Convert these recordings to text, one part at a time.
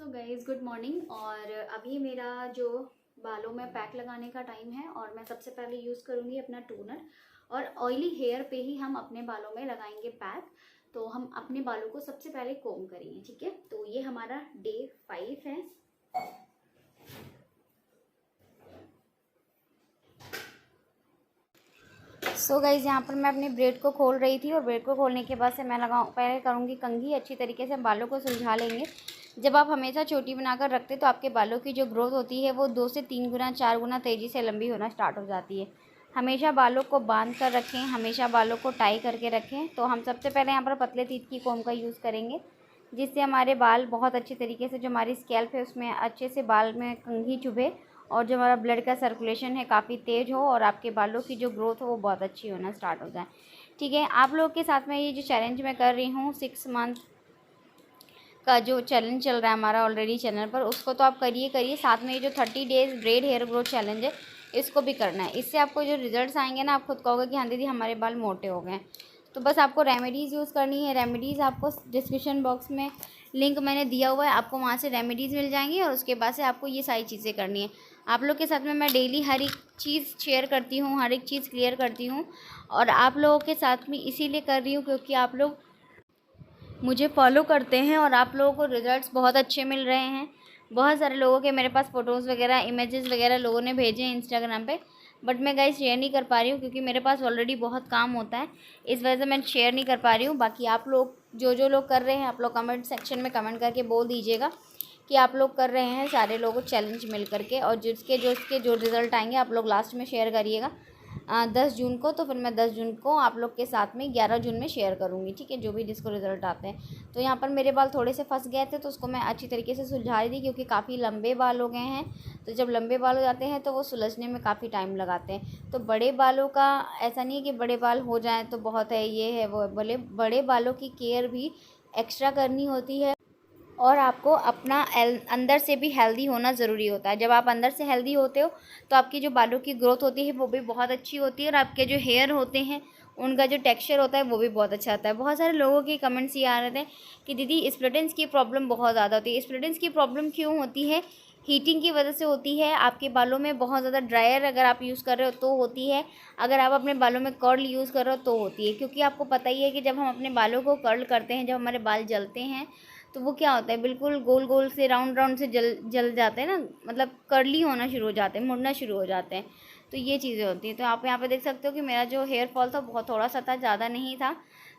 So guys good morning. और अभी मेरा जो बालों में पैक लगाने का टाइम है और मैं सबसे पहले यूज़ करूँगी अपना टोनर। और ऑयली हेयर पे ही हम अपने बालों में लगाएंगे पैक। तो हम अपने बालों को सबसे पहले कोम करेंगे, ठीक है। तो ये हमारा डे 5 है। सो गाइज़ यहाँ पर मैं अपनी ब्रेड को खोल रही थी और ब्रेड को खोलने के बाद से मैं पहले करूँगी कंघी। अच्छी तरीके से बालों को सुलझा लेंगे। जब आप हमेशा छोटी बनाकर रखते तो आपके बालों की जो ग्रोथ होती है वो 2 से 3 गुना 4 गुना तेज़ी से लंबी होना स्टार्ट हो जाती है। हमेशा बालों को बांध कर रखें, हमेशा बालों को टाई करके रखें। तो हम सबसे पहले यहाँ पर पतले तीत की कोम का यूज़ करेंगे, जिससे हमारे बाल बहुत अच्छी तरीके से, जो हमारी स्कैल्प है उसमें अच्छे से बाल में कंघी चुभे और जो हमारा ब्लड का सर्कुलेशन है काफ़ी तेज़ हो और आपके बालों की जो ग्रोथ हो वो बहुत अच्छी होना स्टार्ट हो जाए, ठीक है। आप लोगों के साथ में ये जो चैलेंज मैं कर रही हूँ 6 मंथ का जो चैलेंज चल रहा है हमारा ऑलरेडी चैनल पर, उसको तो आप करिए। साथ में ये जो 30 days braid hair growth challenge है इसको भी करना है। इससे आपको जो रिजल्ट्स आएंगे ना, आप खुद कहोगे कि हाँ दीदी हमारे बाल मोटे हो गए। तो बस आपको रेमेडीज़ यूज़ करनी है। रेमेडीज़ आपको डिस्क्रिप्शन बॉक्स में लिंक मैंने दिया हुआ है, आपको वहाँ से रेमेडीज़ मिल जाएंगी और उसके बाद से आपको ये सारी चीज़ें करनी है। आप लोग के साथ में मैं डेली हर एक चीज़ शेयर करती हूँ, हर एक चीज़ क्लियर करती हूँ। और आप लोगों के साथ में इसीलिए कर रही हूँ क्योंकि आप लोग मुझे फॉलो करते हैं और आप लोगों को रिज़ल्ट्स बहुत अच्छे मिल रहे हैं। बहुत सारे लोगों के मेरे पास फ़ोटोज़ वगैरह, इमेजेस वगैरह लोगों ने भेजे हैं इंस्टाग्राम पे, बट मैं गाइस शेयर नहीं कर पा रही हूँ क्योंकि मेरे पास ऑलरेडी बहुत काम होता है। इस वजह से मैं शेयर नहीं कर पा रही हूँ। बाकी आप लोग जो लोग कर रहे हैं, आप लोग कमेंट सेक्शन में कमेंट करके बोल दीजिएगा कि आप लोग कर रहे हैं सारे लोगों चैलेंज मिल करके। और जिसके जो रिज़ल्ट आएंगे आप लोग लास्ट में शेयर करिएगा 10 जून को। तो फिर मैं 10 जून को आप लोग के साथ में 11 जून में शेयर करूँगी, ठीक है, जो भी जिसको रिज़ल्ट आते हैं। तो यहाँ पर मेरे बाल थोड़े से फंस गए थे तो उसको मैं अच्छी तरीके से सुलझा रही थी क्योंकि काफ़ी लंबे बाल हो गए हैं। तो जब लंबे बाल हो जाते हैं तो वो सुलझने में काफ़ी टाइम लगाते हैं। तो बड़े बालों का ऐसा नहीं है कि बड़े बाल हो जाएँ तो बहुत है, ये है वो, बड़े बालों की केयर भी एक्स्ट्रा करनी होती है। और आपको अपना अंदर से भी हेल्दी होना ज़रूरी होता है। जब आप अंदर से हेल्दी होते हो तो आपकी जो बालों की ग्रोथ होती है वो भी बहुत अच्छी होती है और आपके जो हेयर होते हैं उनका जो टेक्सचर होता है वो भी बहुत अच्छा आता है। बहुत सारे लोगों के कमेंट्स ये आ रहे थे कि दीदी स्प्लिटेंस की प्रॉब्लम बहुत ज़्यादा होती है। स्प्लिटेंस की प्रॉब्लम क्यों होती है? हीटिंग की वजह से होती है। आपके बालों में बहुत ज़्यादा ड्रायर अगर आप यूज़ कर रहे हो तो होती है। अगर आप अपने बालों में कर्ल यूज़ कर रहे हो तो होती है। क्योंकि आपको पता ही है कि जब हम अपने बालों को कर्ल करते हैं, जब हमारे बाल जलते हैं तो वो क्या होता है, बिल्कुल गोल गोल से राउंड राउंड से जल जाते हैं ना, मतलब कर्ली होना शुरू हो जाते हैं, मुड़ना शुरू हो जाते हैं। तो ये चीज़ें होती हैं। तो आप यहाँ पे देख सकते हो कि मेरा जो हेयर फॉल था बहुत थोड़ा सा था, ज़्यादा नहीं था।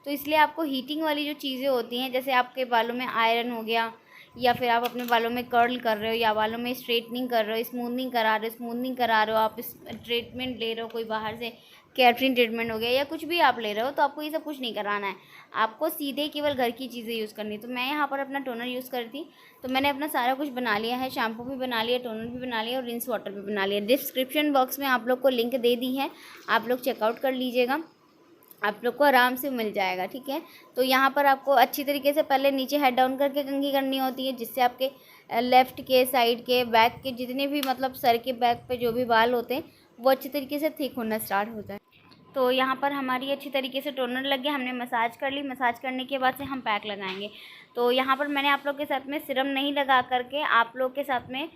तो इसलिए आपको हीटिंग वाली जो चीज़ें होती हैं, जैसे आपके बालों में आयरन हो गया या फिर आप अपने बालों में कर्ल कर रहे हो या बालों में स्ट्रेटनिंग कर रहे हो, स्मूथनिंग करा रहे हो, आप इस ट्रीटमेंट ले रहे हो कोई बाहर से, कैटरिंग ट्रीटमेंट हो गया या कुछ भी आप ले रहे हो, तो आपको ये सब कुछ नहीं कराना है। आपको सीधे केवल घर की चीज़ें यूज़ करनी है। तो मैं यहाँ पर अपना टोनर यूज़ करती, तो मैंने अपना सारा कुछ बना लिया है। शैम्पू भी बना लिया, टोनर भी बना लिया और रिंस वाटर भी बना लिया। डिस्क्रिप्शन बॉक्स में आप लोग को लिंक दे दी है, आप लोग चेकआउट कर लीजिएगा, आप लोग को आराम से मिल जाएगा, ठीक है। तो यहाँ पर आपको अच्छी तरीके से पहले नीचे हेड डाउन करके कंघी करनी होती है, जिससे आपके लेफ़्ट के साइड के बैक के जितने भी, मतलब सर के बैक पे जो भी बाल होते हैं वो अच्छी तरीके से थिक होना स्टार्ट हो जाए। तो यहाँ पर हमारी अच्छी तरीके से टोनर लग गया, हमने मसाज कर ली। मसाज करने के बाद से हम पैक लगाएंगे। तो यहाँ पर मैंने आप लोग के साथ में सिरम नहीं लगा करके आप लोग के साथ में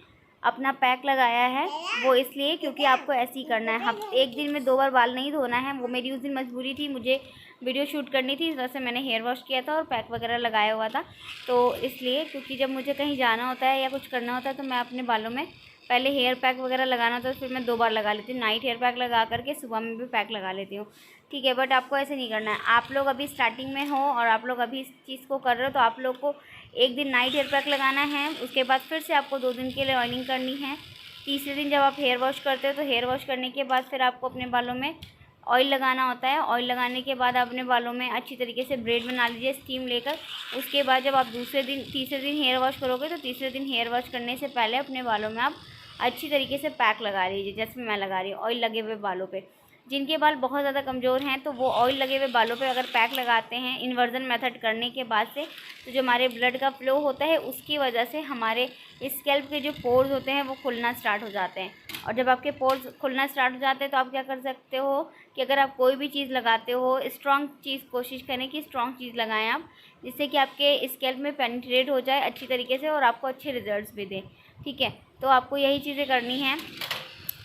अपना पैक लगाया है, वो इसलिए क्योंकि आपको ऐसे ही करना है। हम एक दिन में 2 बार बाल नहीं धोना है। वो मेरी उस दिन मजबूरी थी, मुझे वीडियो शूट करनी थी, इस वजह से मैंने हेयर वॉश किया था और पैक वगैरह लगाया हुआ था। तो इसलिए, क्योंकि जब मुझे कहीं जाना होता है या कुछ करना होता है तो मैं अपने बालों में पहले हेयर पैक वगैरह लगाना होता है, फिर मैं 2 बार लगा लेती हूँ। नाइट हेयर पैक लगा करके सुबह में भी पैक लगा लेती हूँ, ठीक है। बट आपको ऐसे नहीं करना है। आप लोग अभी स्टार्टिंग में हो और आप लोग अभी इस चीज़ को कर रहे हो तो आप लोग को एक दिन नाइट हेयर पैक लगाना है, उसके बाद फिर से आपको 2 दिन के लिए ऑयलिंग करनी है। तीसरे दिन जब आप हेयर वॉश करते हो तो हेयर वॉश करने के बाद फिर आपको अपने बालों में ऑयल लगाना होता है। ऑयल लगाने के बाद अपने बालों में अच्छी तरीके से ब्रेड बना लीजिए स्टीम लेकर। उसके बाद जब आप तीसरे दिन हेयर वॉश करोगे तो तीसरे दिन हेयर वॉश करने से पहले अपने बालों में आप अच्छी तरीके से पैक लगा लीजिए, जैसे मैं लगा रही हूँ ऑयल लगे हुए बालों पे। जिनके बाल बहुत ज़्यादा कमज़ोर हैं तो वो ऑयल लगे हुए बालों पे अगर पैक लगाते हैं इन्वर्जन मेथड करने के बाद से, तो जो हमारे ब्लड का फ्लो होता है उसकी वजह से हमारे स्कैल्प के जो पोर्स होते हैं वो खुलना स्टार्ट हो जाते हैं। और जब आपके पोर्स खुलना स्टार्ट हो जाते हैं तो आप क्या कर सकते हो कि अगर आप कोई भी चीज़ लगाते हो, स्ट्रॉन्ग चीज़ कोशिश करें कि स्ट्रॉन्ग चीज़ लगाएं आप, जिससे कि आपके स्कैल्प में पेनिट्रेट हो जाए अच्छी तरीके से और आपको अच्छे रिजल्ट्स भी दें। ठीक है, तो आपको यही चीज़ें करनी हैं।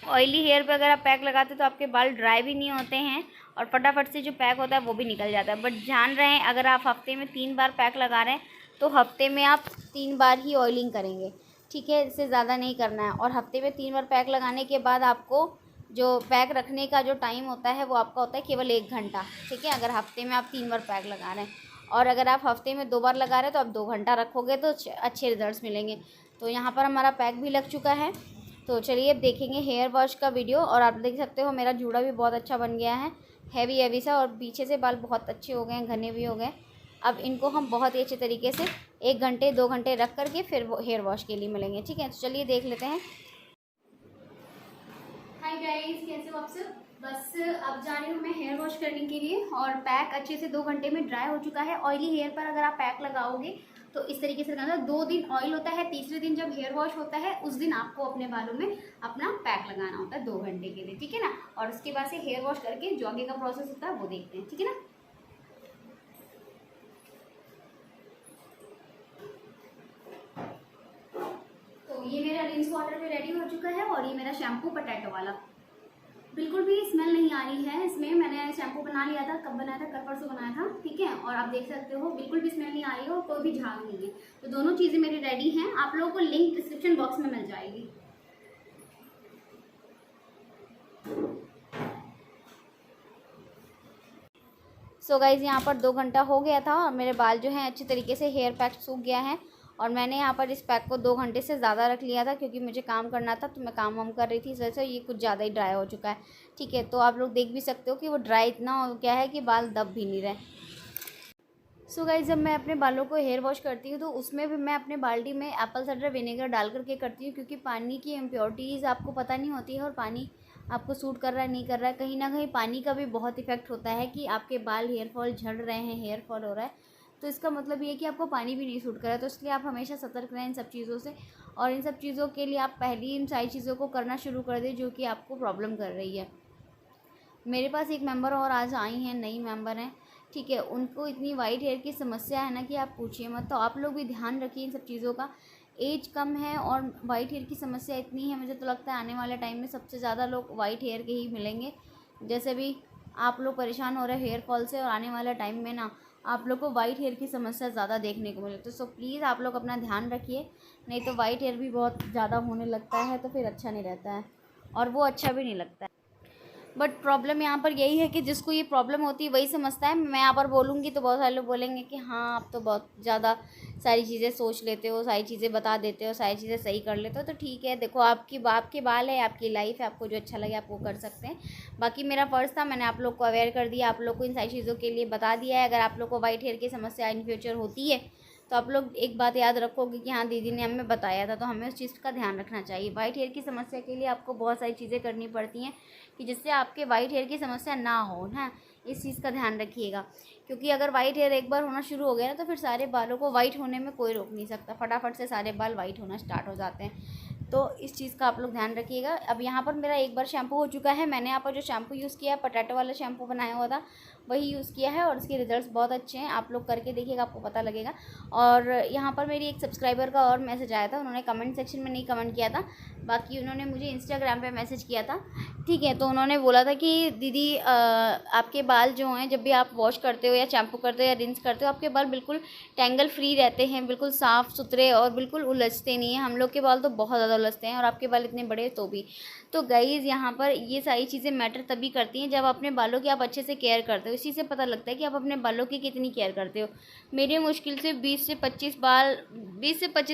ऑयली हेयर पे अगर आप पैक लगाते हो तो आपके बाल ड्राई भी नहीं होते हैं और फटाफट से जो पैक होता है वो भी निकल जाता है। बट ध्यान रहे, अगर आप हफ्ते में 3 बार पैक लगा रहे हैं तो हफ्ते में आप 3 बार ही ऑयलिंग करेंगे। ठीक है, इससे ज़्यादा नहीं करना है। और हफ्ते में 3 बार पैक लगाने के बाद आपको जो पैक रखने का जो टाइम होता है वो आपका होता है केवल 1 घंटा। ठीक है, अगर हफ्ते में आप 3 बार पैक लगा रहे हैं, और अगर आप हफ्ते में 2 बार लगा रहे हैं तो आप 2 घंटा रखोगे तो अच्छे रिजल्ट्स मिलेंगे। तो यहाँ पर हमारा पैक भी लग चुका है। तो चलिए अब देखेंगे हेयर वॉश का वीडियो। और आप देख सकते हो मेरा जूड़ा भी बहुत अच्छा बन गया है, हैवी सा, और पीछे से बाल बहुत अच्छे हो गए हैं, घने भी हो गए। अब इनको हम बहुत ही अच्छे तरीके से 1 घंटे 2 घंटे रख करके फिर हेयर वॉश के लिए मिलेंगे। ठीक है, तो चलिए देख लेते हैं। हाय गाइस, कैसे हो आप सब? बस अब जा रही हूँ मैं हेयर वॉश करने के लिए, और पैक अच्छे से 2 घंटे में ड्राई हो चुका है। ऑयली हेयर पर अगर आप पैक लगाओगे तो इस तरीके से लगाना। 2 दिन ऑयल होता है, तीसरे दिन जब हेयर वॉश होता है उस दिन आपको अपने बालों में अपना पैक लगाना होता है 2 घंटे के लिए। ठीक है ना, और उसके बाद से हेयर वॉश करके जो आगे का प्रोसेस होता है वो देखते हैं। ठीक है ना, तो ये मेरा रिंस वाटर भी रेडी हो चुका है, और ये मेरा शैम्पू पोटैटो वाला, बिल्कुल भी स्मेल नहीं आ रही है इसमें। मैंने शैम्पू बना लिया था, कब बनाया था, कल परसों बनाया था। ठीक है, और आप देख सकते हो बिल्कुल भी स्मेल नहीं आ रही है और कोई भी झाग नहीं है। तो दोनों चीज़ें मेरी रेडी हैं, आप लोगों को लिंक डिस्क्रिप्शन बॉक्स में मिल जाएगी। सो गाइज़, यहाँ पर 2 घंटा हो गया था और मेरे बाल जो हैं अच्छी तरीके से हेयर पैक सूख गया है। और मैंने यहाँ पर इस पैक को 2 घंटे से ज़्यादा रख लिया था क्योंकि मुझे काम करना था, तो मैं काम वाम कर रही थी, इस वजह से ये कुछ ज़्यादा ही ड्राई हो चुका है। ठीक है, तो आप लोग देख भी सकते हो कि वो ड्राई इतना हो गया है कि बाल दब भी नहीं रहे। सो गाइस, जब मैं अपने बालों को हेयर वॉश करती हूँ तो उसमें भी मैं अपने बाल्टी में एप्पल साइडर विनेगर डाल करके करती हूँ, क्योंकि पानी की इम्प्योरिटीज़ आपको पता नहीं होती है और पानी आपको सूट कर रहा है नहीं कर रहा है। कहीं ना कहीं पानी का भी बहुत इफेक्ट होता है कि आपके बाल हेयर फॉल झड़ रहे हैं, हेयर फॉल हो रहा है, तो इसका मतलब ये है कि आपको पानी भी नहीं सूट कर रहा है। तो इसलिए आप हमेशा सतर्क रहें इन सब चीज़ों से, और इन सब चीज़ों के लिए आप पहले ही इन सारी चीज़ों को करना शुरू कर दें जो कि आपको प्रॉब्लम कर रही है। मेरे पास एक मेंबर और आज आई हैं, नई मेंबर हैं। ठीक है, उनको इतनी वाइट हेयर की समस्या है ना कि आप पूछिए मत। तो आप लोग भी ध्यान रखिए इन सब चीज़ों का। एज कम है और वाइट हेयर की समस्या इतनी है, मुझे तो लगता है आने वाले टाइम में सबसे ज़्यादा लोग वाइट हेयर के ही मिलेंगे। जैसे भी आप लोग परेशान हो रहे हैं हेयर फॉल से, और आने वाले टाइम में ना आप लोग को वाइट हेयर की समस्या ज़्यादा देखने को मिले। तो सो प्लीज़ आप लोग अपना ध्यान रखिए, नहीं तो वाइट हेयर भी बहुत ज़्यादा होने लगता है तो फिर अच्छा नहीं रहता है, और वो अच्छा भी नहीं लगता है। बट प्रॉब्लम यहाँ पर यही है कि जिसको ये प्रॉब्लम होती है वही समझता है। मैं यहाँ पर बोलूँगी तो बहुत सारे लोग बोलेंगे कि हाँ आप तो बहुत ज़्यादा सारी चीज़ें सोच लेते हो, सारी चीज़ें बता देते हो, सारी चीज़ें सही कर लेते हो। तो ठीक है, देखो आपके बाल है, आपकी लाइफ है, आपको जो अच्छा लगे आप वो कर सकते हैं। बाकी मेरा फ़र्ज़ था, मैंने आप लोग को अवेयर कर दिया, आप लोग को इन सारी चीज़ों के लिए बता दिया है। अगर आप लोग को वाइट हेयर की समस्या इन फ्यूचर होती है तो आप लोग एक बात याद रखोगे कि हाँ दीदी ने हमें बताया था, तो हमें उस चीज़ का ध्यान रखना चाहिए। वाइट हेयर की समस्या के लिए आपको बहुत सारी चीज़ें करनी पड़ती हैं कि जिससे आपके वाइट हेयर की समस्या ना हो ना, इस चीज़ का ध्यान रखिएगा। क्योंकि अगर वाइट हेयर एक बार होना शुरू हो गया ना तो फिर सारे बालों को वाइट होने में कोई रोक नहीं सकता, फटाफट से सारे बाल वाइट होना स्टार्ट हो जाते हैं। तो इस चीज़ का आप लोग ध्यान रखिएगा। अब यहाँ पर मेरा एक बार शैम्पू हो चुका है। मैंने यहाँ पर जो शैम्पू यूज़ किया है, पोटैटो वाला शैम्पू बनाया हुआ था, वही यूज़ किया है, और इसके रिजल्ट्स बहुत अच्छे हैं। आप लोग करके देखिएगा, आपको पता लगेगा। और यहाँ पर मेरी एक सब्सक्राइबर का और मैसेज आया था, उन्होंने कमेंट सेक्शन में नहीं कमेंट किया था, बाकी उन्होंने मुझे इंस्टाग्राम पे मैसेज किया था। ठीक है, तो उन्होंने बोला था कि दीदी आपके बाल जो हैं जब भी आप वॉश करते हो या शैम्पू करते हो या रिंस करते हो, आपके बाल बिल्कुल टैंगल फ्री रहते हैं, बिल्कुल साफ़ सुथरे और बिल्कुल उलझते नहीं हैं। हम लोग के बाल तो बहुत ज़्यादा उलझते हैं, और आपके बाल इतने बड़े तो भी। तो गाइज़, यहाँ पर ये सारी चीज़ें मैटर तभी करती हैं जब अपने बालों की आप अच्छे से केयर करते हो। इसी से पता लगता है कि आप अपने बालों की कितनी केयर करते हो। मेरे मुश्किल से 20 से 25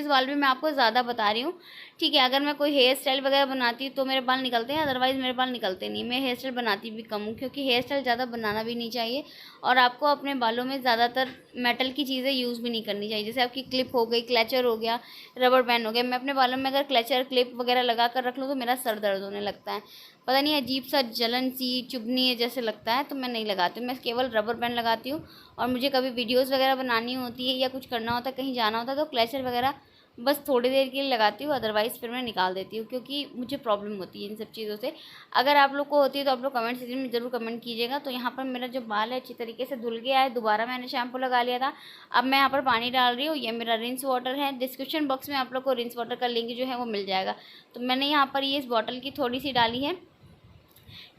बाल भी मैं आपको ज़्यादा बता रही हूँ। ठीक है, अगर मैं कोई हेयर स्टाइल वगैरह बनाती हूँ तो मेरे बाल निकलते हैं, अदरवाइज़ मेरे बाल निकलते नहीं। मैं हेयर स्टाइल बनाती भी कम हूँ, क्योंकि हेयर स्टाइल ज़्यादा बनाना भी नहीं चाहिए, और आपको अपने बालों में ज़्यादातर मेटल की चीज़ें यूज़ भी नहीं करनी चाहिए। जैसे आपकी क्लिप हो गई, क्लचर हो गया, रबर बैंड हो गया। मैं अपने बालों में अगर क्लचर क्लिप वगैरह लगा कर रख लूँ तो मेरा सर दर्द होने लगता है। पता नहीं अजीब सा जलन सी चुभनी है जैसे लगता है, तो मैं नहीं लगाती हूँ। मैं केवल रबर बैंड लगाती हूँ। और मुझे कभी वीडियोस वगैरह बनानी होती है या कुछ करना होता है, कहीं जाना होता है, तो क्लचर वगैरह बस थोड़ी देर के लिए लगाती हूँ, अदरवाइज़ फिर मैं निकाल देती हूँ, क्योंकि मुझे प्रॉब्लम होती है इन सब चीज़ों से। अगर आप लोग को होती है तो आप लोग कमेंट सेक्शन में ज़रूर कमेंट कीजिएगा। तो यहाँ पर मेरा जो बाल है अच्छी तरीके से धुल गया है, दोबारा मैंने शैम्पू लगा लिया था। अब मैं यहाँ पर पानी डाल रही हूँ, ये मेरा रिंस वाटर है। डिस्क्रिप्शन बॉक्स में आप लोग को रिंस वाटर का लिंक जो है वो मिल जाएगा। तो मैंने यहाँ पर ये इस बॉटल की थोड़ी सी डाली है,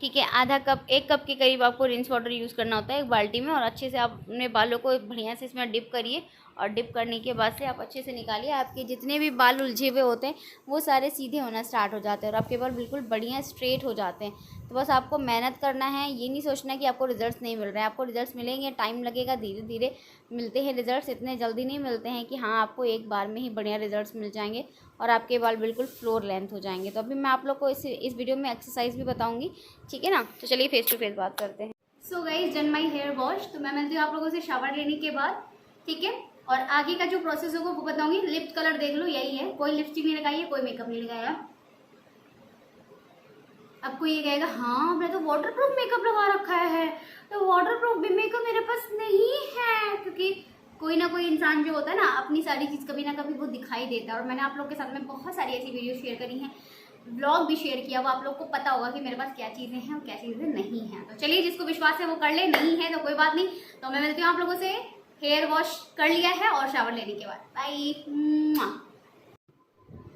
ठीक है। आधा कप, 1 कप के करीब आपको रिंस वाटर यूज़ करना होता है एक बाल्टी में। और अच्छे से आप अपने बालों को बढ़िया से इसमें डिप करिए, और डिप करने के बाद से आप अच्छे से निकालिए। आपके जितने भी बाल उलझे हुए होते हैं वो सारे सीधे होना स्टार्ट हो जाते हैं, और आपके बाल बिल्कुल बढ़िया स्ट्रेट हो जाते हैं। तो बस आपको मेहनत करना है, ये नहीं सोचना कि आपको रिजल्ट्स नहीं मिल रहे हैं। आपको रिजल्ट्स मिलेंगे, टाइम लगेगा, धीरे धीरे मिलते हैं रिजल्ट्स, इतने जल्दी नहीं मिलते हैं कि हाँ आपको एक बार में ही बढ़िया रिजल्ट्स मिल जाएंगे और आपके बाल बिल्कुल फ्लोर लेंथ हो जाएंगे। तो अभी मैं आप लोग को इस वीडियो में एक्सरसाइज भी बताऊंगी, ठीक है ना। तो चलिए फेस टू फेस बात करते हैं। So guys, done my hair wash. तो मैं मिलती हूँ आप लोगों से शावर लेने के बाद, ठीक है। और आगे का जो प्रोसेस होगा वो बताऊंगी। लिप कलर देख लो, यही है, कोई लिपस्टिक नहीं लगाई है, कोई मेकअप नहीं लगाया। आपको ये कहेगा हाँ मैं तो वाटरप्रूफ मेकअप लगा रखा है, तो वाटरप्रूफ भी मेकअप मेरे पास नहीं है, क्योंकि कोई ना कोई इंसान जो होता है ना, अपनी सारी चीज़ कभी ना कभी वो दिखाई देता है। और मैंने आप लोग के साथ में बहुत सारी ऐसी वीडियो शेयर करी हैं, ब्लॉग भी शेयर किया, वो आप लोग को पता होगा कि मेरे पास क्या चीज़ें हैं और क्या चीज़ें नहीं हैं। तो चलिए, जिसको विश्वास है वो कर ले, नहीं है तो कोई बात नहीं। तो मैं मिलती हूँ आप लोगों से हेयर वॉश कर लिया है और शावर लेने के बाद। बाय।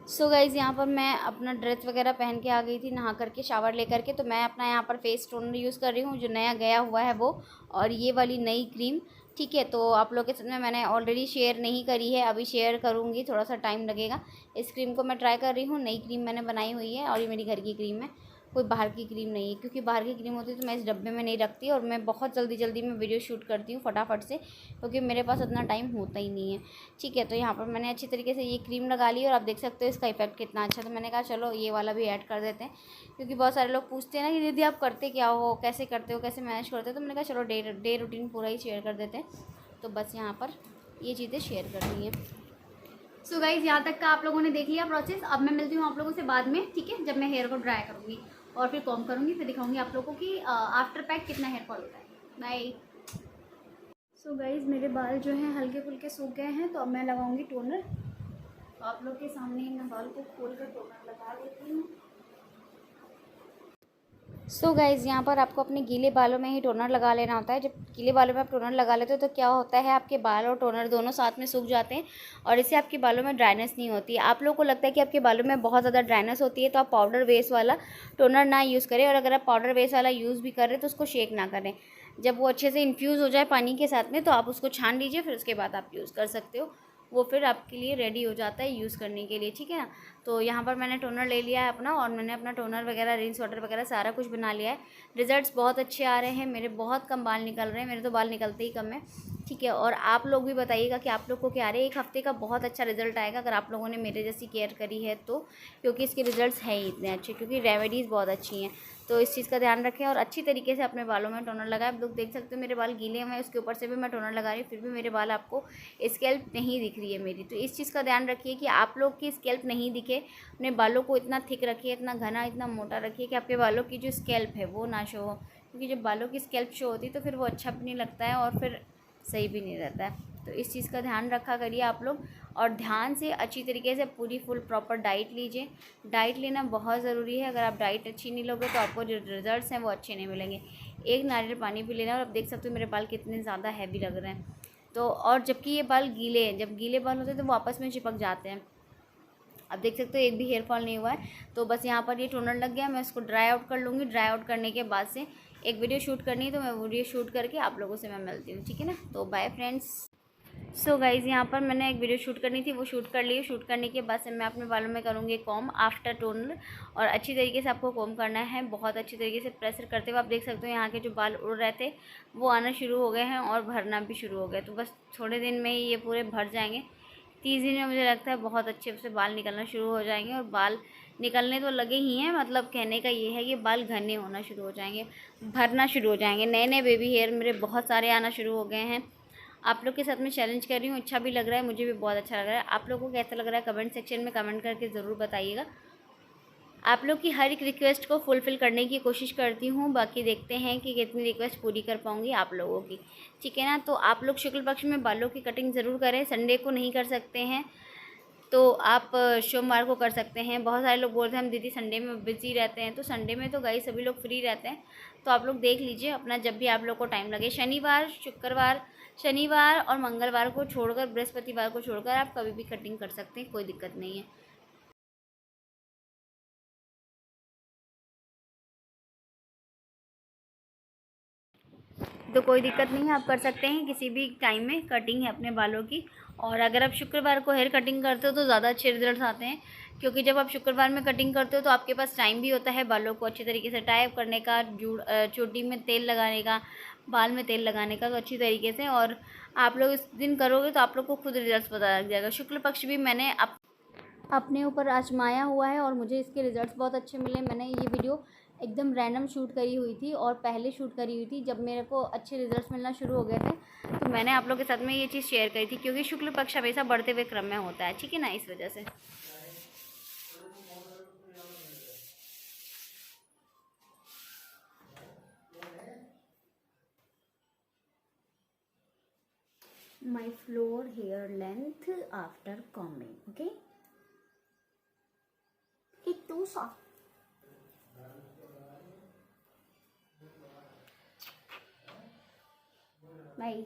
सो गाइज़, यहाँ पर मैं अपना ड्रेस वगैरह पहन के आ गई थी, नहा करके शावर ले करके। तो मैं अपना यहाँ पर फेस टोनर यूज़ कर रही हूँ, जो नया गया हुआ है वो, और ये वाली नई क्रीम, ठीक है। तो आप लोग के साथ में मैंने ऑलरेडी शेयर नहीं करी है, अभी शेयर करूँगी, थोड़ा सा टाइम लगेगा। इस क्रीम को मैं ट्राई कर रही हूँ, नई क्रीम मैंने बनाई हुई है, और ये मेरी घर की क्रीम है, कोई बाहर की क्रीम नहीं है। क्योंकि बाहर की क्रीम होती है तो मैं इस डब्बे में नहीं रखती, और मैं बहुत जल्दी में वीडियो शूट करती हूँ फटाफट से, क्योंकि मेरे पास उतना टाइम होता ही नहीं है, ठीक है। तो यहाँ पर मैंने अच्छी तरीके से ये क्रीम लगा ली, और आप देख सकते हो इसका इफेक्ट कितना अच्छा। तो मैंने कहा चलो ये वाला भी ऐड कर देते हैं, क्योंकि बहुत सारे लोग पूछते हैं ना कि दीदी आप करते क्या हो, कैसे करते हो, कैसे मैनेज करते हो। तो मैंने कहा चलो डे रूटीन पूरा ही शेयर कर देते हैं। तो बस यहाँ पर ये चीज़ें शेयर करनी है। सो गाइज, यहाँ तक का आप लोगों ने देख लिया प्रोसेस। अब मैं मिलती हूँ आप लोगों से बाद में, ठीक है, जब मैं हेयर को ड्राई करूँगी और फिर कॉम्ब करूँगी, फिर दिखाऊंगी आप लोगों को कि आफ्टर पैक कितना हेयर फॉल होता है। बाय। सो गाइज, मेरे बाल जो हैं हल्के फुल्के सूख गए हैं, तो अब मैं लगाऊंगी टोनर। तो आप लोग के सामने मैं बाल को खोल कर टोनर लगा लेती हूँ। सो गाइज़, यहाँ पर आपको अपने गीले बालों में ही टोनर लगा लेना होता है। जब गीले बालों में आप टोनर लगा लेते हो तो क्या होता है, आपके बाल और टोनर दोनों साथ में सूख जाते हैं, और इससे आपके बालों में ड्राइनेस नहीं होती है। आप लोगों को लगता है कि आपके बालों में बहुत ज़्यादा ड्राइनेस होती है, तो आप पाउडर बेस वाला टोनर ना यूज़ करें। और अगर आप पाउडर बेस वाला यूज़ भी कर रहे हैं तो उसको शेक ना करें। जब वो अच्छे से इन्फ्यूज़ हो जाए पानी के साथ में, तो आप उसको छान लीजिए, फिर उसके बाद आप यूज़ कर सकते हो। वो फिर आपके लिए रेडी हो जाता है यूज़ करने के लिए, ठीक है ना। तो यहाँ पर मैंने टोनर ले लिया है अपना, और मैंने अपना टोनर वगैरह, रिंस वाटर वगैरह सारा कुछ बना लिया है। रिजल्ट्स बहुत अच्छे आ रहे हैं, मेरे बहुत कम बाल निकल रहे हैं, मेरे तो बाल निकलते ही कम है, ठीक है। और आप लोग भी बताइएगा कि आप लोग को क्या आ रहे हैं। 1 हफ्ते का बहुत अच्छा रिजल्ट आएगा अगर आप लोगों ने मेरे जैसी केयर करी है तो, क्योंकि इसके रिजल्ट्स हैं ही इतने अच्छे, क्योंकि रेमेडीज़ बहुत अच्छी हैं। तो इस चीज़ का ध्यान रखें और अच्छी तरीके से अपने बालों में टोनर लगाएं। आप लोग देख सकते हो मेरे बाल गीले हैं, उसके ऊपर से भी मैं टोनर लगा रही हूँ, फिर भी मेरे बाल आपको स्कैल्प नहीं दिख रही है मेरी। तो इस चीज़ का ध्यान रखिए कि आप लोग की स्कैल्प नहीं दिखे। अपने बालों को इतना थिक रखिए, इतना घना, इतना मोटा रखिए कि आपके बालों की जो स्कैल्प है वो ना शो हो, क्योंकि जब बालों की स्कैल्प शो होती है तो फिर वो अच्छा भी नहीं लगता है और फिर सही भी नहीं रहता है। तो इस चीज़ का ध्यान रखा करिए आप लोग, और ध्यान से अच्छी तरीके से पूरी फुल प्रॉपर डाइट लीजिए। डाइट लेना बहुत ज़रूरी है। अगर आप डाइट अच्छी नहीं लोगे तो आपको जो रिजल्ट्स हैं वो अच्छे नहीं मिलेंगे। 1 नारियल पानी भी लेना। और आप देख सकते हो मेरे बाल कितने ज़्यादा हैवी लग रहे हैं। तो और जबकि ये बाल गीले हैं, जब गीले बाल होते हैं तो वो आपस में चिपक जाते हैं। अब देख सकते हो एक भी हेयर फॉल नहीं हुआ है। तो बस यहाँ पर ये टोनर लग गया, मैं इसको ड्राई आउट कर लूँगी। ड्राई आउट करने के बाद से एक वीडियो शूट करनी है, तो मैं वीडियो शूट करके आप लोगों से मैं मिलती हूँ, ठीक है ना। तो बाय फ्रेंड्स। सो गाइज़, यहाँ पर मैंने एक वीडियो शूट करनी थी, वो शूट कर ली। शूट करने के बाद से मैं अपने बालों में करूँगी कॉम्ब आफ्टर टोनर, और अच्छी तरीके से आपको कॉम्ब करना है, बहुत अच्छी तरीके से प्रेशर करते हुए। आप देख सकते हो यहाँ के जो बाल उड़ रहे थे वो आना शुरू हो गए हैं और भरना भी शुरू हो गए। तो बस थोड़े दिन में ही ये पूरे भर जाएंगे। 30 दिन में मुझे लगता है बहुत अच्छे से बाल निकलना शुरू हो जाएंगे। और बाल निकलने तो लगे ही हैं, मतलब कहने का ये है कि बाल घने होना शुरू हो जाएंगे, भरना शुरू हो जाएंगे। नए नए बेबी हेयर मेरे बहुत सारे आना शुरू हो गए हैं। आप लोग के साथ में चैलेंज कर रही हूँ, अच्छा भी लग रहा है, मुझे भी बहुत अच्छा लग रहा है। आप लोगों को कैसा लग रहा है कमेंट सेक्शन में कमेंट करके ज़रूर बताइएगा। आप लोग की हर एक रिक्वेस्ट को फुलफ़िल करने की कोशिश करती हूँ। बाकी देखते हैं कि कितनी रिक्वेस्ट पूरी कर पाऊँगी आप लोगों की, ठीक है ना। तो आप लोग शुक्ल पक्ष में बालों की कटिंग ज़रूर करें। संडे को नहीं कर सकते हैं तो आप सोमवार को कर सकते हैं। बहुत सारे लोग बोलते हैं हम दीदी संडे में बिज़ी रहते हैं, तो संडे में तो गाइस सभी लोग फ्री रहते हैं। तो आप लोग देख लीजिए अपना जब भी आप लोग को टाइम लगे। शनिवार और मंगलवार को छोड़कर, बृहस्पतिवार को छोड़कर आप कभी भी कटिंग कर सकते हैं, कोई दिक्कत नहीं है। तो कोई दिक्कत नहीं है, आप कर सकते हैं किसी भी टाइम में कटिंग है अपने बालों की। और अगर आप शुक्रवार को हेयर कटिंग करते हो तो ज़्यादा अच्छे रिजल्ट्स आते हैं, क्योंकि जब आप शुक्रवार में कटिंग करते हो तो आपके पास टाइम भी होता है बालों को अच्छी तरीके से टाई अप करने का, चोटी में तेल लगाने का, बाल में तेल लगाने का, तो अच्छी तरीके से। और आप लोग इस दिन करोगे तो आप लोग को खुद रिजल्ट पता लग जाएगा। शुक्ल पक्ष भी मैंने अपने ऊपर आजमाया हुआ है और मुझे इसके रिज़ल्ट्स बहुत अच्छे मिले। मैंने ये वीडियो एकदम रैंडम शूट करी हुई थी और पहले शूट करी हुई थी जब मेरे को अच्छे रिज़ल्ट्स मिलना शुरू हो गए थे, तो मैंने आप लोगों के साथ में ये चीज़ शेयर करी थी, क्योंकि शुक्ल पक्ष हमेशा बढ़ते हुए क्रम में होता है, ठीक है ना, इस वजह से। My floor hair length after combing, okay? It's too soft. Bye.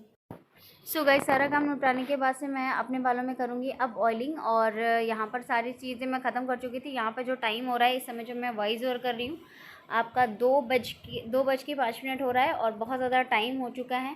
So guys, सारा काम निपटाने के बाद से मैं अपने बालों में करूँगी अब ऑयलिंग। और यहाँ पर सारी चीज़ें मैं ख़त्म कर चुकी थी। यहाँ पर जो टाइम हो रहा है इस समय जो मैं वॉइस ओवर कर रही हूँ, आपका 2:05 हो रहा है और बहुत ज़्यादा टाइम हो चुका है।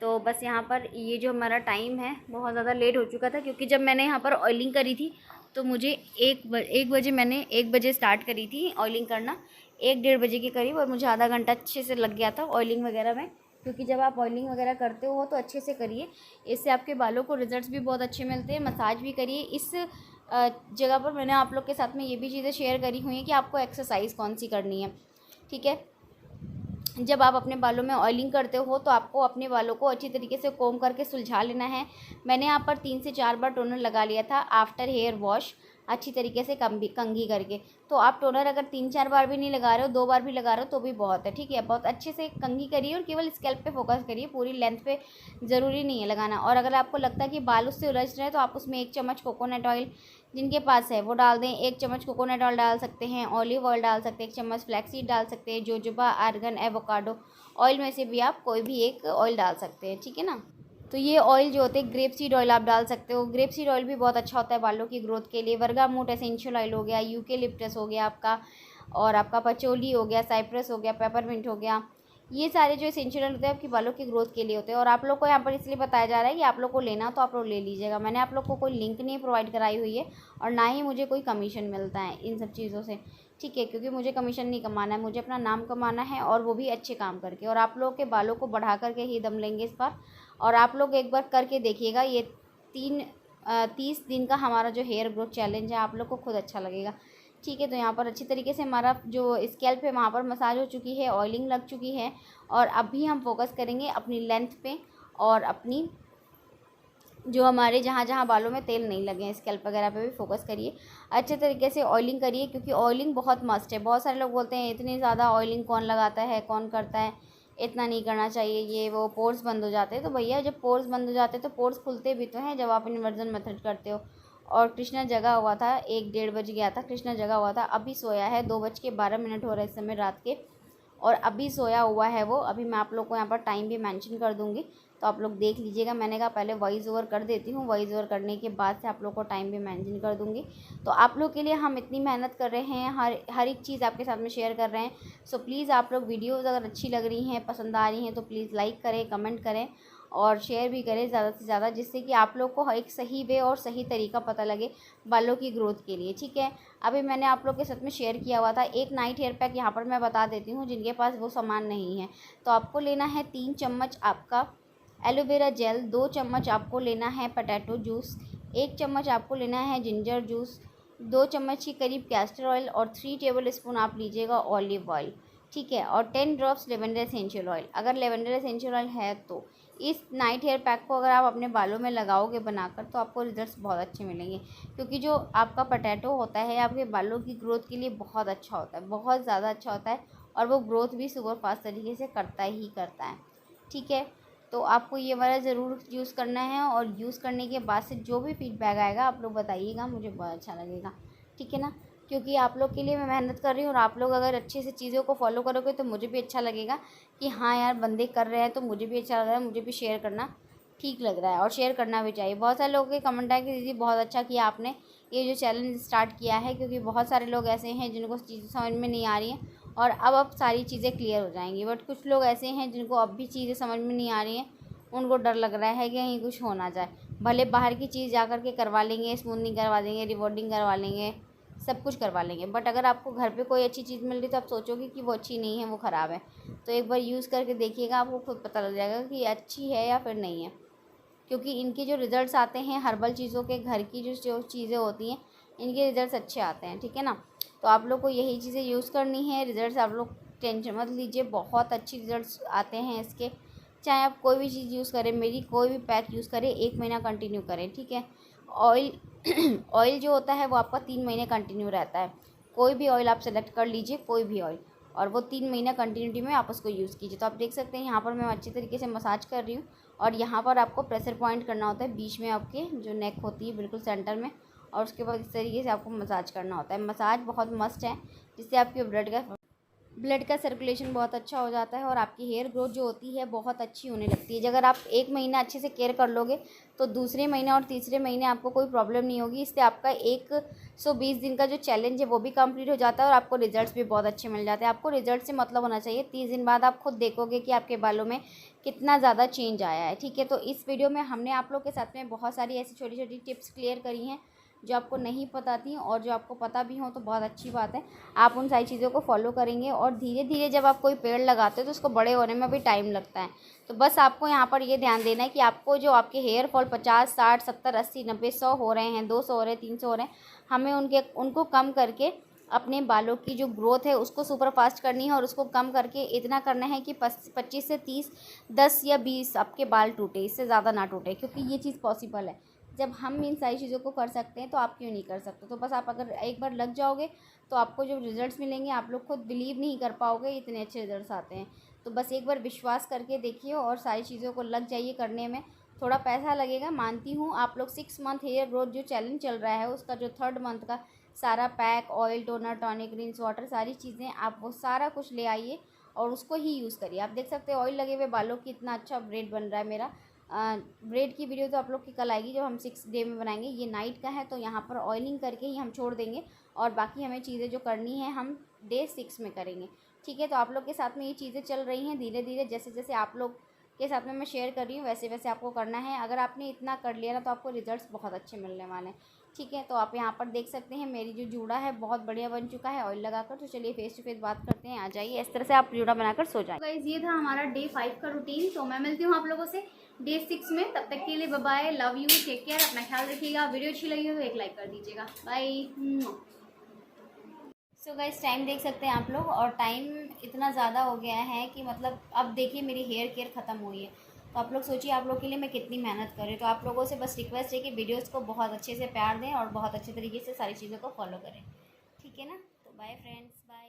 तो बस यहाँ पर ये जो हमारा टाइम है बहुत ज़्यादा लेट हो चुका था, क्योंकि जब मैंने यहाँ पर ऑयलिंग करी थी तो मुझे 1 बजे स्टार्ट करी थी ऑयलिंग करना, 1-1:30 के करीब, और मुझे आधा घंटा अच्छे से लग गया था ऑयलिंग वगैरह में। क्योंकि जब आप ऑयलिंग वगैरह करते हो तो अच्छे से करिए, इससे आपके बालों को रिजल्ट्स भी बहुत अच्छे मिलते हैं। मसाज भी करिए। इस जगह पर मैंने आप लोग के साथ में ये भी चीज़ें शेयर करी हुई हैं कि आपको एक्सरसाइज कौन सी करनी है, ठीक है। जब आप अपने बालों में ऑयलिंग करते हो तो आपको अपने बालों को अच्छी तरीके से कोम करके सुलझा लेना है। मैंने यहाँ पर 3 से 4 बार टोनर लगा लिया था आफ्टर हेयर वॉश, अच्छी तरीके से कंघी करके। तो आप टोनर अगर 3-4 बार भी नहीं लगा रहे हो, 2 बार भी लगा रहे हो तो भी बहुत है, ठीक है। बहुत अच्छे से कंघी करिए और केवल स्कैल्प पे फोकस करिए, पूरी लेंथ पे ज़रूरी नहीं है लगाना। और अगर आपको लगता है कि बाल उससे उलझ रहे हैं तो आप उसमें 1 चम्मच कोकोनट ऑयल जिनके पास है वो डाल दें। 1 चम्मच कोकोनट ऑयल डाल सकते हैं, ऑलिव ऑयल डाल सकते हैं, 1 चम्मच फ्लैक्सीड डाल सकते हैं, जोजोबा, आर्गन, एवोकाडो ऑयल में से भी आप कोई भी एक ऑयल डाल सकते हैं, ठीक है ना। तो ये ऑयल जो होते हैं, ग्रेप सीड ऑयल आप डाल सकते हो। ग्रेप सीड ऑयल भी बहुत अच्छा होता है बालों की ग्रोथ के लिए। वर्गामूट एसेंशियल ऑयल हो गया, यूकेलिप्टस हो गया आपका, और आपका पचोली हो गया, साइप्रस हो गया, पेपरमिंट हो गया। ये सारे जो एसेंशियल ऑयल होते हैं आपकी बालों की ग्रोथ के लिए होते हैं। और आप लोग को यहाँ पर इसलिए बताया जा रहा है कि आप लोग को लेना तो आप लोग ले लीजिएगा। मैंने आप लोग को कोई लिंक नहीं प्रोवाइड कराई हुई है और ना ही मुझे कोई कमीशन मिलता है इन सब चीज़ों से, ठीक है। क्योंकि मुझे कमीशन नहीं कमाना है, मुझे अपना नाम कमाना है, और वो भी अच्छे काम करके। और आप लोगों के बालों को बढ़ा करके ही दम लेंगे इस बार। और आप लोग एक बार करके देखिएगा, ये 30 दिन का हमारा जो हेयर ग्रोथ चैलेंज है, आप लोग को खुद अच्छा लगेगा, ठीक है। तो यहाँ पर अच्छी तरीके से हमारा जो स्कैल्प है वहाँ पर मसाज हो चुकी है, ऑयलिंग लग चुकी है। और अभी हम फोकस करेंगे अपनी लेंथ पे और अपनी जो हमारे जहाँ जहाँ बालों में तेल नहीं लगे हैं, स्कैल्प वगैरह पे भी फोकस करिए। अच्छे तरीके से ऑयलिंग करिए, क्योंकि ऑयलिंग बहुत मस्ट है। बहुत सारे लोग बोलते हैं इतनी ज़्यादा ऑयलिंग कौन लगाता है, कौन करता है, इतना नहीं करना चाहिए, ये वो पोर्स बंद हो जाते हैं। तो भैया जब पोर्स बंद हो जाते हैं तो पोर्स खुलते भी तो हैं जब आप इन्वर्जन मेथड करते हो। और कृष्णा जगा हुआ था, 1-1:30 बज गया था, कृष्णा जगा हुआ था, अभी सोया है। 2:12 हो रहे इस समय रात के, और अभी सोया हुआ है वो। अभी मैं आप लोग को यहाँ पर टाइम भी मेंशन कर दूँगी, तो आप लोग देख लीजिएगा। मैंने कहा पहले वॉइस ओवर कर देती हूँ, वॉइस ओवर करने के बाद से आप लोग को टाइम भी मेंशन कर दूँगी। तो आप लोग के लिए हम इतनी मेहनत कर रहे हैं, हर एक चीज़ आपके साथ में शेयर कर रहे हैं। सो प्लीज़ आप लोग वीडियोज़ अगर अच्छी लग रही हैं, पसंद आ रही हैं, तो प्लीज़ लाइक करें, कमेंट करें और शेयर भी करें ज़्यादा से ज़्यादा, जिससे कि आप लोग को एक सही वे और सही तरीका पता लगे बालों की ग्रोथ के लिए, ठीक है। अभी मैंने आप लोग के साथ में शेयर किया हुआ था एक नाइट हेयर पैक, यहाँ पर मैं बता देती हूँ जिनके पास वो सामान नहीं है। तो आपको लेना है 3 चम्मच आपका एलोवेरा जेल, 2 चम्मच आपको लेना है पोटैटो जूस, 1 चम्मच आपको लेना है जिंजर जूस, 2 चम्मच के करीब कैस्टर ऑयल और 3 टेबल स्पून आप लीजिएगा ऑलिव ऑयल, ठीक है। और 10 ड्रॉप्स लेवेंडर एसेंशियल ऑयल, अगर लेवेंडर एसेंशियल ऑयल है तो इस नाइट हेयर पैक को अगर आप अपने बालों में लगाओगे बनाकर तो आपको रिजल्ट्स बहुत अच्छे मिलेंगे, क्योंकि जो आपका पोटैटो होता है आपके बालों की ग्रोथ के लिए बहुत अच्छा होता है, बहुत ज़्यादा अच्छा होता है, और वो ग्रोथ भी सुपर फास्ट तरीके से करता ही करता है। ठीक है, तो आपको ये वाला ज़रूर यूज़ करना है, और यूज़ करने के बाद से जो भी फीडबैक आएगा आप लोग बताइएगा, मुझे बहुत अच्छा लगेगा। ठीक है ना, क्योंकि आप लोग के लिए मैं मेहनत कर रही हूँ, और आप लोग अगर अच्छे से चीज़ों को फॉलो करोगे तो मुझे भी अच्छा लगेगा कि हाँ यार बंदे कर रहे हैं, तो मुझे भी अच्छा लग रहा है, मुझे भी शेयर करना ठीक लग रहा है, और शेयर करना भी चाहिए। बहुत सारे लोगों के कमेंट आए कि दीदी बहुत अच्छा किया आपने ये जो चैलेंज स्टार्ट किया है, क्योंकि बहुत सारे लोग ऐसे हैं जिनको चीज़ें समझ में नहीं आ रही हैं, और अब सारी चीज़ें क्लियर हो जाएंगी। बट कुछ लोग ऐसे हैं जिनको अब भी चीज़ें समझ में नहीं आ रही हैं, उनको डर लग रहा है कि कहीं कुछ हो ना जाए। भले बाहर की चीज़ जा कर के करवा लेंगे, स्मूथनिंग करवा देंगे, रिबॉन्डिंग करवा लेंगे, सब कुछ करवा लेंगे, बट अगर आपको घर पे कोई अच्छी चीज़ मिल रही तो आप सोचोगे कि वो अच्छी नहीं है, वो ख़राब है। तो एक बार यूज़ करके देखिएगा, आपको खुद पता लग जाएगा कि अच्छी है या फिर नहीं है, क्योंकि इनके जो रिज़ल्ट्स आते हैं हर्बल चीज़ों के, घर की जो चीज़ें होती हैं इनके रिज़ल्ट्स अच्छे आते हैं। ठीक है ना, तो आप लोग को यही चीज़ें यूज़ करनी है। रिज़ल्ट्स आप लोग टेंशन मत लीजिए, बहुत अच्छी रिज़ल्ट्स आते हैं इसके। चाहे आप कोई भी चीज़ यूज़ करें, मेरी कोई भी पैक यूज़ करें, 1 महीना कंटिन्यू करें। ठीक है, ऑयल ऑयल जो होता है वो आपका 3 महीने कंटिन्यू रहता है। कोई भी ऑयल आप सेलेक्ट कर लीजिए, कोई भी ऑयल, और वो 3 महीना कंटिन्यूटी में आप उसको यूज़ कीजिए। तो आप देख सकते हैं यहाँ पर मैं अच्छी तरीके से मसाज कर रही हूँ, और यहाँ पर आपको प्रेशर पॉइंट करना होता है बीच में, आपके जो नेक होती है बिल्कुल सेंटर में, और उसके बाद इस तरीके से आपको मसाज करना होता है। मसाज बहुत मस्ट है, जिससे आपके ब्लड का सर्कुलेशन बहुत अच्छा हो जाता है, और आपकी हेयर ग्रोथ जो होती है बहुत अच्छी होने लगती है। अगर आप 1 महीना अच्छे से केयर कर लोगे तो दूसरे महीने और तीसरे महीने आपको कोई प्रॉब्लम नहीं होगी। इससे आपका 120 दिन का जो चैलेंज है वो भी कंप्लीट हो जाता है, और आपको रिजल्ट्स भी बहुत अच्छे मिल जाते हैं। आपको रिजल्ट से मतलब होना चाहिए, 30 दिन बाद आप खुद देखोगे कि आपके बालों में कितना ज़्यादा चेंज आया है। ठीक है, तो इस वीडियो में हमने आप लोग के साथ में बहुत सारी ऐसी छोटी छोटी टिप्स क्लियर करी हैं जो आपको नहीं पता थी, और जो आपको पता भी हो तो बहुत अच्छी बात है। आप उन सारी चीज़ों को फॉलो करेंगे, और धीरे धीरे जब आप कोई पेड़ लगाते हो तो उसको बड़े होने में भी टाइम लगता है। तो बस आपको यहाँ पर ये ध्यान देना है कि आपको जो आपके हेयर फॉल 50, 60, 70, 80, 90, 100 हो रहे हैं, 200 हो रहे हैं, 300 हो रहे हैं, हमें उनको कम करके अपने बालों की जो ग्रोथ है उसको सुपर फास्ट करनी है, और उसको कम करके इतना करना है कि 25 से 30, 10 या 20 आपके बाल टूटे, इससे ज़्यादा ना टूटे, क्योंकि ये चीज़ पॉसिबल है। जब हम इन सारी चीज़ों को कर सकते हैं तो आप क्यों नहीं कर सकते। तो बस आप अगर एक बार लग जाओगे तो आपको जो रिज़ल्ट्स मिलेंगे आप लोग खुद बिलीव नहीं कर पाओगे, इतने अच्छे रिज़ल्ट्स आते हैं। तो बस एक बार विश्वास करके देखिए, और सारी चीज़ों को लग जाइए करने में। थोड़ा पैसा लगेगा, मानती हूँ। आप लोग 6 मंथ हेयर ग्रोथ जो चैलेंज चल रहा है उसका जो 3rd मंथ का सारा pack, oil, toner, tonic, rinse water, सारी चीज़ें आप वो सारा कुछ ले आइए और उसको ही यूज़ करिए। आप देख सकते हैं ऑयल लगे हुए बालों की इतना अच्छा ब्रेड बन रहा है मेरा। ब्रेड की वीडियो तो आप लोग की कल आएगी जब हम 6 डे में बनाएंगे। ये नाइट का है तो यहाँ पर ऑयलिंग करके ही हम छोड़ देंगे, और बाकी हमें चीज़ें जो करनी है हम डे 6 में करेंगे। ठीक है, तो आप लोग के साथ में ये चीज़ें चल रही हैं धीरे धीरे, जैसे जैसे आप लोग के साथ में मैं शेयर कर रही हूँ वैसे वैसे आपको करना है। अगर आपने इतना कर लिया ना तो आपको रिजल्ट्स बहुत अच्छे मिलने वाले हैं। ठीक है, तो आप यहाँ पर देख सकते हैं मेरी जो जूड़ा है बहुत बढ़िया बन चुका है ऑयल लगाकर। तो चलिए फेस टू फेस बात करते हैं, आ जाइए। इस तरह से आप जूड़ा बनाकर सो जाए। गाइस, ये था हमारा डे 5 का रूटीन। तो मैं मिलती हूँ आप लोगों से डे 6 में। तब तक के लिए bye bye, love you, take care, अपना ख्याल रखिएगा। वीडियो अच्छी लगी हो तो एक लाइक कर दीजिएगा। बाय। सो गाइस, टाइम देख सकते हैं आप लोग, और टाइम इतना ज़्यादा हो गया है कि मतलब अब देखिए मेरी हेयर केयर ख़त्म हुई है। तो आप लोग सोचिए आप लोग के लिए मैं कितनी मेहनत कर रही हूँ। तो आप लोगों से बस रिक्वेस्ट है कि वीडियोस को बहुत अच्छे से प्यार दें और बहुत अच्छे तरीके से सारी चीज़ों को फॉलो करें। ठीक है ना, तो बाय फ्रेंड्स, बाय।